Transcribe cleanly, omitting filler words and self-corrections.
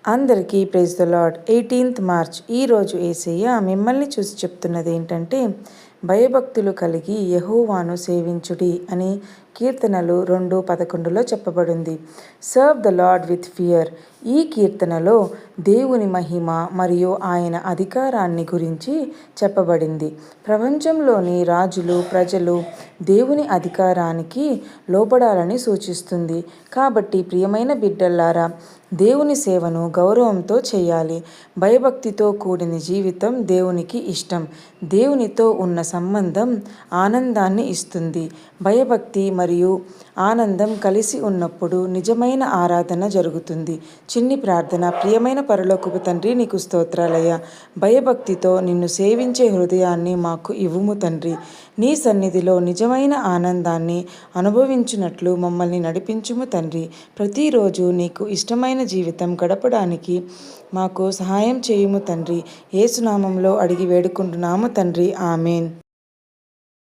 అందరికీ praise the lord. 18th March ఈరోజు యేసయ్య మిమ్మల్ని చూసి చెప్తున్నది ఏంటంటే, భయభక్తులు కలిగి యెహోవాను సేవించుడి అని కీర్తనలు 2:11లో చెప్పబడింది. Serve the lord with fear. ఈ కీర్తనలో దేవుని మహిమ మరియు ఆయన అధికారాన్ని గురించి చెప్పబడింది. ప్రపంచంలోని రాజులు, ప్రజలు దేవుని అధికారానికి లోబడాలని సూచిస్తుంది. కాబట్టి ప్రియమైన బిడ్డలారా, దేవుని సేవను గౌరవంతో చేయాలి. భయభక్తితో కూడిన జీవితం దేవునికి ఇష్టం. దేవునితో ఉన్న సంబంధం ఆనందాన్ని ఇస్తుంది. భయభక్తి మరియు ఆనందం కలిసి ఉన్నప్పుడు నిజమైన ఆరాధన జరుగుతుంది. చిన్ని ప్రార్థన. ప్రియమైన పరలోకపు తండ్రి, నీకు స్తోత్రాలయ్యా. భయభక్తితో నిన్ను సేవించే హృదయాన్ని మాకు ఇవ్వుము తండ్రి. నీ సన్నిధిలో నిజమైన ఆనందాన్ని అనుభవించినట్లు మమ్మల్ని నడిపించుము తండ్రి. ప్రతిరోజు నీకు ఇష్టమైన జీవితం గడపడానికి మాకు సహాయం చేయుము తండ్రి. యేసు నామములో అడిగి వేడుకుంటున్నాము తండ్రి. ఆమేన్.